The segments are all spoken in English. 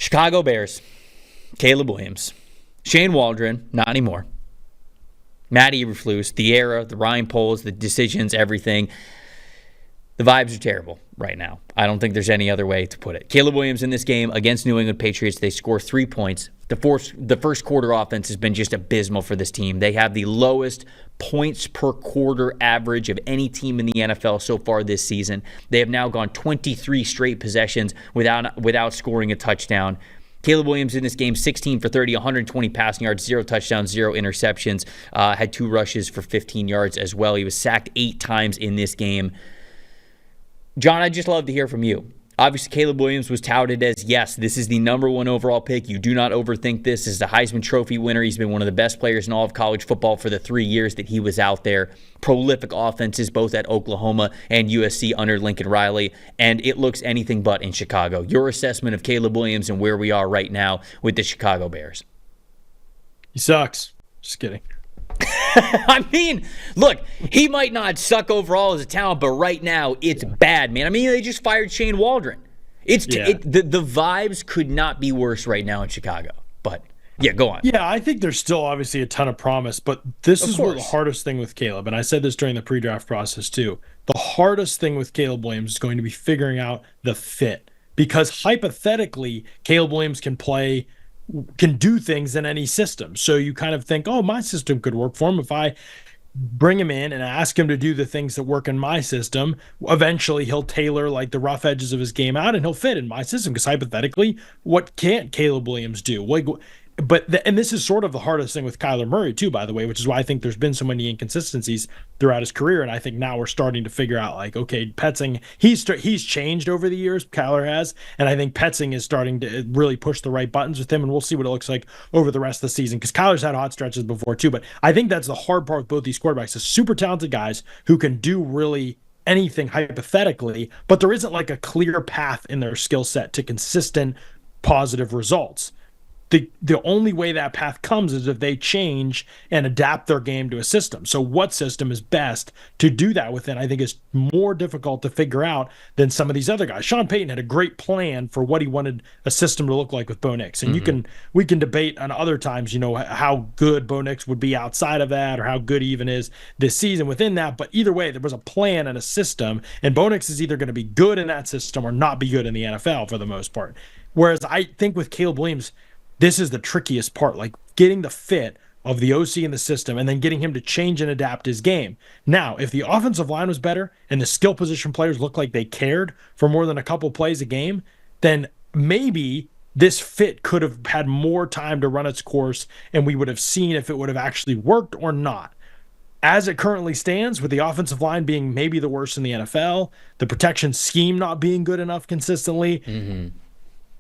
Chicago Bears, Caleb Williams, Shane Waldron, not anymore. Matt Eberflus, the era, the Ryan Poles, the decisions, everything. The vibes are terrible right now. I don't think there's any other way to put it. Caleb Williams in this game against New England Patriots, they score 3 points. The first quarter offense has been just abysmal for this team. They have the lowest points per quarter average of any team in the NFL so far this season. They have now gone 23 straight possessions without scoring a touchdown. Caleb Williams in this game, 16 for 30, 120 passing yards, 0 touchdowns, 0 interceptions. Had 2 rushes for 15 yards as well. He was sacked 8 times in this game. John, I'd just love to hear from you. Obviously, Caleb Williams was touted as, yes, this is the number 1 overall pick. You do not overthink this. This is a Heisman Trophy winner. He's been one of the best players in all of college football for the 3 years that he was out there. Prolific offenses, both at Oklahoma and USC under Lincoln Riley. And it looks anything but in Chicago. Your assessment of Caleb Williams and where we are right now with the Chicago Bears. He sucks. Just kidding. I mean, look, he might not suck overall as a talent, but right now it's bad, man. I mean, they just fired Shane Waldron. The vibes could not be worse right now in Chicago. But yeah, go on. Yeah, I think there's still obviously a ton of promise, but this is what the hardest thing with Caleb, and I said this during the pre-draft process too. The hardest thing with Caleb Williams is going to be figuring out the fit, because hypothetically, Caleb Williams can do things in any system. So you kind of think, oh, my system could work for him. If I bring him in and ask him to do the things that work in my system, eventually he'll tailor like the rough edges of his game out and he'll fit in my system. Because hypothetically, what can't Caleb Williams do? And this is sort of the hardest thing with Kyler Murray too, by the way, which is why I think there's been so many inconsistencies throughout his career. And I think now we're starting to figure out, like, okay, Petzing, he's changed over the years, Kyler has, and I think Petzing is starting to really push the right buttons with him, and we'll see what it looks like over the rest of the season, because Kyler's had hot stretches before too. But I think that's the hard part with both these quarterbacks, is super talented guys who can do really anything hypothetically, but there isn't like a clear path in their skill set to consistent positive results. The only way that path comes is if they change and adapt their game to a system. So what system is best to do that within, I think, is more difficult to figure out than some of these other guys. Sean Payton had a great plan for what he wanted a system to look like with Bo Nix. And we can debate on other times, how good Bo Nix would be outside of that, or how good he even is this season within that. But either way, there was a plan and a system, and Bo Nix is either going to be good in that system or not be good in the NFL for the most part. Whereas I think with Caleb Williams, this is the trickiest part, like getting the fit of the OC in the system and then getting him to change and adapt his game. Now, if the offensive line was better and the skill position players looked like they cared for more than a couple plays a game, then maybe this fit could have had more time to run its course and we would have seen if it would have actually worked or not. As it currently stands, with the offensive line being maybe the worst in the NFL, the protection scheme not being good enough consistently,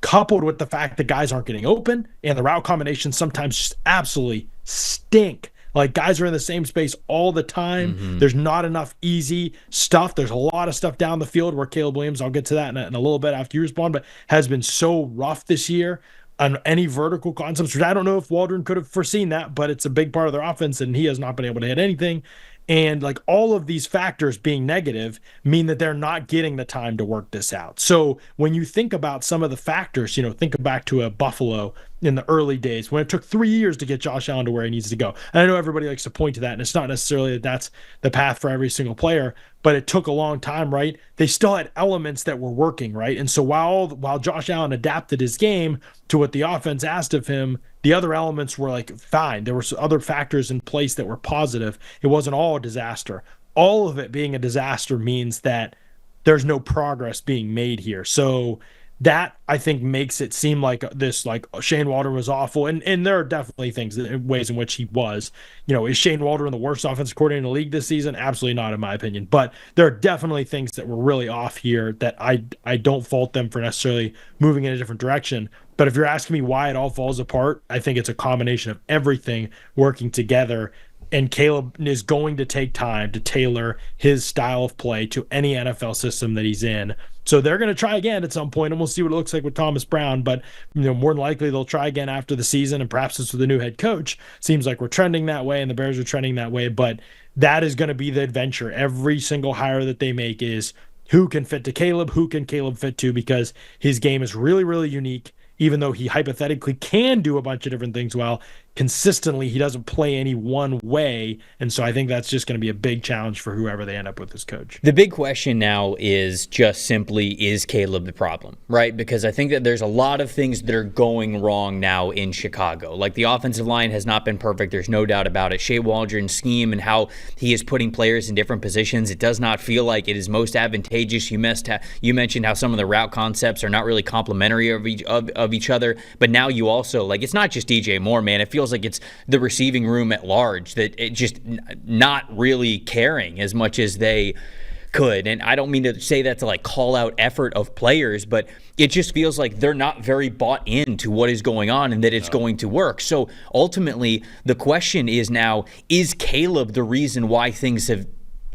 coupled with the fact that guys aren't getting open and the route combinations sometimes just absolutely stink. Like, guys are in the same space all the time. There's not enough easy stuff. There's a lot of stuff down the field where Caleb Williams, I'll get to that in a little bit after you respond, but has been so rough this year on any vertical concepts, which I don't know if Waldron could have foreseen that, but it's a big part of their offense and he has not been able to hit anything. And like all of these factors being negative mean that they're not getting the time to work this out. So when you think about some of the factors, think back to a Buffalo in the early days when it took 3 years to get Josh Allen to where he needs to go. And I know everybody likes to point to that, and it's not necessarily that that's the path for every single player, but it took a long time, right? They still had elements that were working, right? And so while Josh Allen adapted his game to what the offense asked of him, the other elements were like fine. There were other factors in place that were positive. It wasn't all a disaster. All of it being a disaster means that there's no progress being made here. So that, I think, makes it seem like this, like Shane Waldron was awful. And there are definitely ways in which he was. Is Shane Waldron the worst offensive coordinator in the league this season? Absolutely not, in my opinion. But there are definitely things that were really off here that I don't fault them for necessarily moving in a different direction. But if you're asking me why it all falls apart, I think it's a combination of everything working together. And Caleb is going to take time to tailor his style of play to any NFL system that he's in. So they're going to try again at some point, and we'll see what it looks like with Thomas Brown. But more than likely they'll try again after the season, and perhaps it's with a new head coach. Seems like we're trending that way, and the Bears are trending that way. But that is going to be the adventure. Every single hire that they make is who can fit to Caleb, who can Caleb fit to, because his game is really, really unique. even though he hypothetically can do a bunch of different things well, consistently he doesn't play any one way. And so I think that's just going to be a big challenge for whoever they end up with as coach. The big question now is just simply, is Caleb the problem, right? Because I think that there's a lot of things that are going wrong now in Chicago. Like, the offensive line has not been perfect. There's no doubt about it. Shea Waldron's scheme and how he is putting players in different positions, it does not feel like it is most advantageous. You mentioned how some of the route concepts are not really complementary of each other. But now you also, like, it's not just DJ Moore, man. It feels like it's the receiving room at large that it just not really caring as much as they could. And I don't mean to say that to like call out effort of players, but it just feels like they're not very bought into what is going on and that it's going to work. So ultimately, the question is now, is Caleb the reason why things have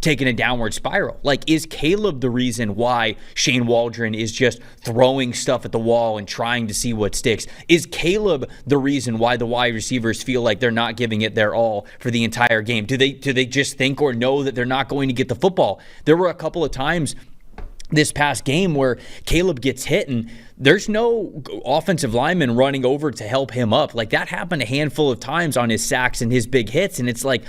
taken a downward spiral? Like, is Caleb the reason why Shane Waldron is just throwing stuff at the wall and trying to see what sticks? Is Caleb the reason why the wide receivers feel like they're not giving it their all for the entire game? Do they just think or know that they're not going to get the football? There were a couple of times this past game where Caleb gets hit and there's no offensive lineman running over to help him up. Like, that happened a handful of times on his sacks and his big hits, and it's like,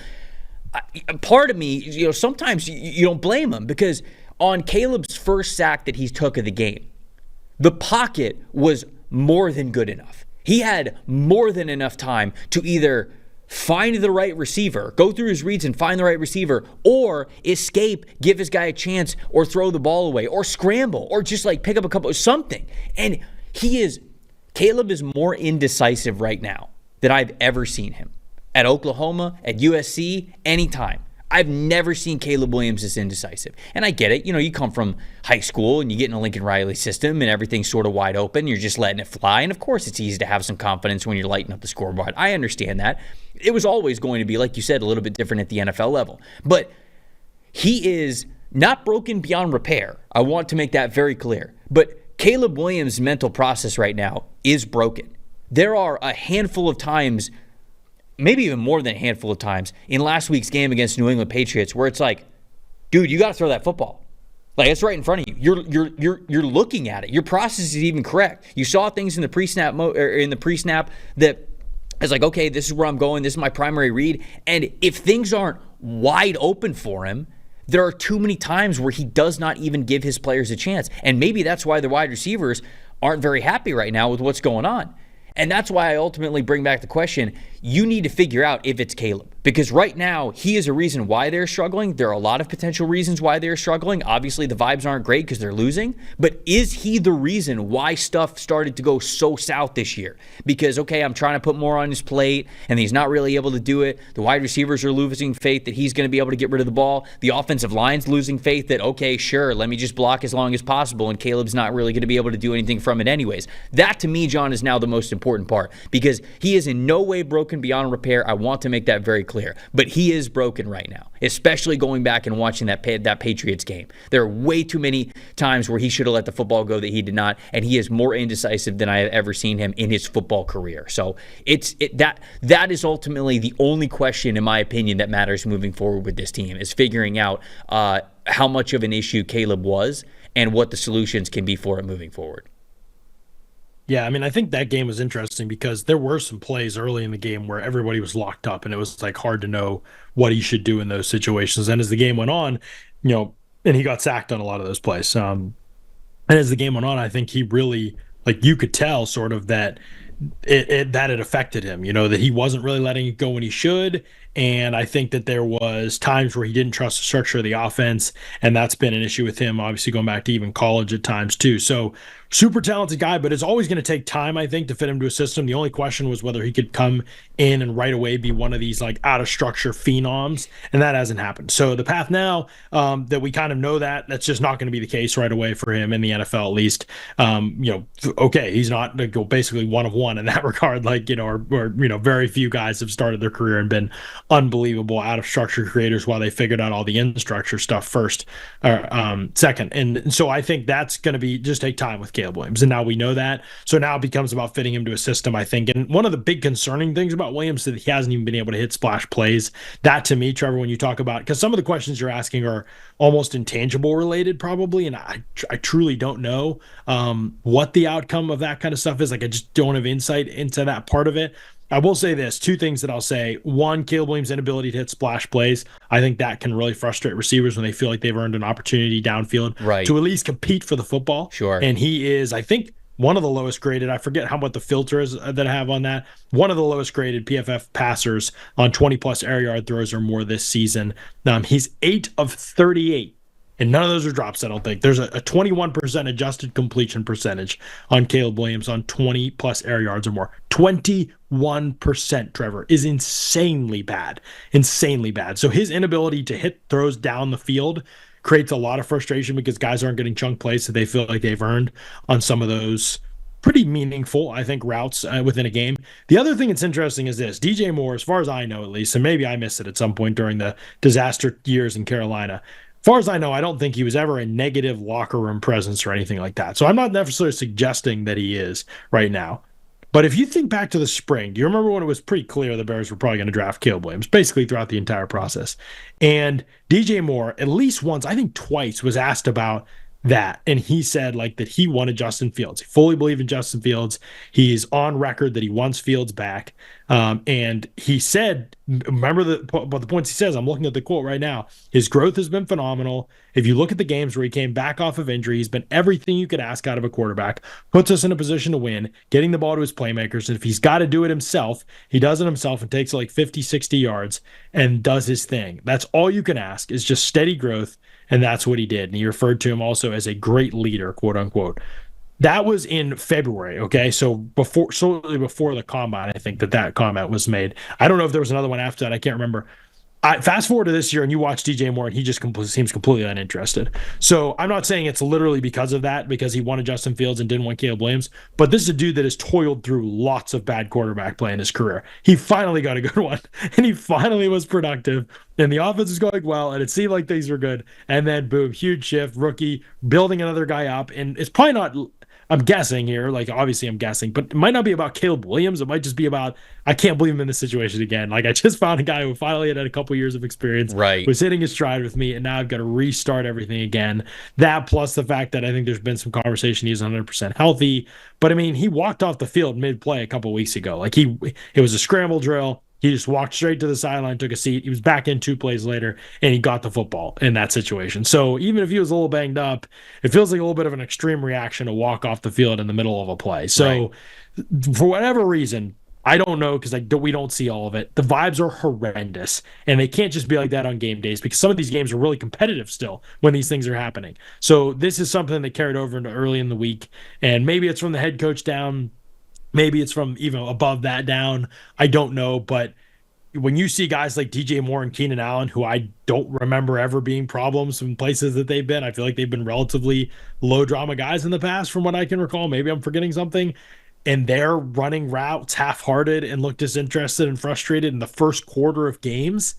part of me, sometimes you don't blame him, because on Caleb's first sack that he took of the game, the pocket was more than good enough. He had more than enough time to either find the right receiver, go through his reads and find the right receiver, or escape, give his guy a chance, or throw the ball away, or scramble, or just like pick up a couple of something. And Caleb is more indecisive right now than I've ever seen him. At Oklahoma, at USC, anytime. I've never seen Caleb Williams this indecisive. And I get it. You come from high school and you get in a Lincoln Riley system and everything's sort of wide open. You're just letting it fly. And of course, it's easy to have some confidence when you're lighting up the scoreboard. I understand that. It was always going to be, like you said, a little bit different at the NFL level. But he is not broken beyond repair. I want to make that very clear. But Caleb Williams' mental process right now is broken. There are a handful of times, maybe even more than a handful of times, in last week's game against New England Patriots where it's like, dude, you got to throw that football. Like, it's right in front of you. You're looking at it. Your process is even correct. You saw things in the pre-snap that is like, okay, this is where I'm going. This is my primary read. And if things aren't wide open for him, there are too many times where he does not even give his players a chance. And maybe that's why the wide receivers aren't very happy right now with what's going on. And that's why I ultimately bring back the question, you need to figure out if it's Caleb. Because right now, he is a reason why they're struggling. There are a lot of potential reasons why they're struggling. Obviously, the vibes aren't great because they're losing. But is he the reason why stuff started to go so south this year? Because, okay, I'm trying to put more on his plate, and he's not really able to do it. The wide receivers are losing faith that he's going to be able to get rid of the ball. The offensive line's losing faith that, okay, sure, let me just block as long as possible, and Caleb's not really going to be able to do anything from it anyways. That, to me, John, is now the most important part, because he is in no way broken beyond repair. I want to make that very clear. But he is broken right now, especially going back and watching that Patriots game. There are way too many times where he should have let the football go that he did not, and he is more indecisive than I have ever seen him in his football career. So that is ultimately the only question, in my opinion, that matters moving forward with this team, is figuring out how much of an issue Caleb was and what the solutions can be for it moving forward. Yeah, I mean, I think that game was interesting because there were some plays early in the game where everybody was locked up and it was like hard to know what he should do in those situations. And as the game went on, and he got sacked on a lot of those plays. And as the game went on, I think he really, like, you could tell sort of that it affected him, that he wasn't really letting it go when he should. And I think that there was times where he didn't trust the structure of the offense, and that's been an issue with him, obviously going back to even college at times too. So super talented guy, but it's always going to take time, I think, to fit him to a system. The only question was whether he could come in and right away be one of these like out of structure phenoms, and that hasn't happened. So the path now that we kind of know that's just not going to be the case right away for him in the NFL, at least. Okay, he's not basically one of one in that regard, or very few guys have started their career and been unbelievable out of structure creators while they figured out all the in structure stuff first or second. And so I think that's going to be just take time with Caleb Williams. And now we know that. So now it becomes about fitting him to a system, I think. And one of the big concerning things about Williams is that he hasn't even been able to hit splash plays. That to me, Trevor, when you talk about, because some of the questions you're asking are almost intangible related probably. And I truly don't know what the outcome of that kind of stuff is. Like, I just don't have insight into that part of it. I will say this, two things that I'll say. One, Caleb Williams' inability to hit splash plays. I think that can really frustrate receivers when they feel like they've earned an opportunity downfield to at least compete for the football. Sure. And he is, I think, one of the lowest graded. I forget what the filter is that I have on that. One of the lowest graded PFF passers on 20-plus air yard throws or more this season. He's 8 of 38. And none of those are drops, I don't think. There's a 21% adjusted completion percentage on Caleb Williams on 20-plus air yards or more. 21%, Trevor, is insanely bad. Insanely bad. So his inability to hit throws down the field creates a lot of frustration because guys aren't getting chunk plays that they feel like they've earned on some of those pretty meaningful, I think, routes within a game. The other thing that's interesting is this. DJ Moore, as far as I know at least, and maybe I missed it at some point during the disaster years in Carolina, as far as I know, I don't think he was ever a negative locker room presence or anything like that. So I'm not necessarily suggesting that he is right now. But if you think back to the spring, do you remember when it was pretty clear the Bears were probably going to draft Caleb Williams, basically throughout the entire process? And DJ Moore, at least once, I think twice, was asked about that. And he said like that he wanted Justin Fields. He fully believed in Justin Fields. He's on record that he wants Fields back. And he said, remember the points he says, I'm looking at the quote right now. His growth has been phenomenal. If you look at the games where he came back off of injury, he's been everything you could ask out of a quarterback, puts us in a position to win, getting the ball to his playmakers. And if he's got to do it himself, he does it himself and takes like 50, 60 yards and does his thing. That's all you can ask is just steady growth. And that's what he did. And he referred to him also as a great leader, quote unquote. That was in February, okay? So shortly before the combine, I think that comment was made. I don't know if there was another one after that. I can't remember. Fast forward to this year, and you watch DJ Moore, and he just seems completely uninterested. So I'm not saying it's literally because of that, because he wanted Justin Fields and didn't want Caleb Williams, but this is a dude that has toiled through lots of bad quarterback play in his career. He finally got a good one, and he finally was productive, and the offense is going well, and it seemed like things were good. And then, boom, huge shift, rookie, building another guy up, and it's probably not... I'm guessing here, like obviously I'm guessing, but it might not be about Caleb Williams. It might just be about, I can't believe him in this situation again. Like I just found a guy who finally had a couple years of experience, was hitting his stride with me, and now I've got to restart everything again. That plus the fact that I think there's been some conversation he's 100% healthy. But I mean, he walked off the field mid-play a couple weeks ago. Like it was a scramble drill. He just walked straight to the sideline, took a seat. He was back in 2 plays later, and he got the football in that situation. So even if he was a little banged up, it feels like a little bit of an extreme reaction to walk off the field in the middle of a play. So for whatever reason, I don't know because we don't see all of it. The vibes are horrendous, and they can't just be like that on game days because some of these games are really competitive still when these things are happening. So this is something that carried over into early in the week, and maybe it's from the head coach down. Maybe it's from even above that down. I don't know. But when you see guys like DJ Moore and Keenan Allen, who I don't remember ever being problems in places that they've been, I feel like they've been relatively low drama guys in the past from what I can recall. Maybe I'm forgetting something. And they're running routes half-hearted and look disinterested and frustrated in the first quarter of games.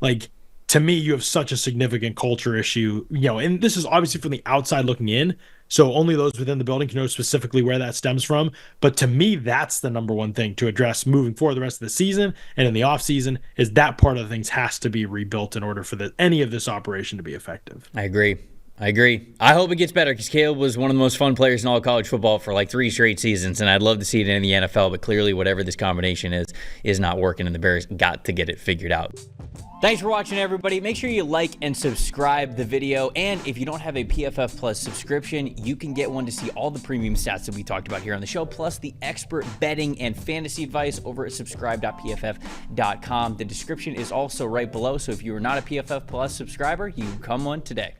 Like, to me, you have such a significant culture issue, and this is obviously from the outside looking in. So only those within the building can know specifically where that stems from. But to me, that's the number one thing to address moving forward the rest of the season and in the offseason is that part of the things has to be rebuilt in order for any of this operation to be effective. I agree. I hope it gets better because Caleb was one of the most fun players in all of college football for like 3 straight seasons, and I'd love to see it in the NFL, but clearly whatever this combination is not working, and the Bears got to get it figured out. Thanks for watching, everybody. Make sure you like and subscribe the video. And if you don't have a PFF Plus subscription, you can get one to see all the premium stats that we talked about here on the show, plus the expert betting and fantasy advice over at subscribe.pff.com. The description is also right below. So if you are not a PFF Plus subscriber, you become one today.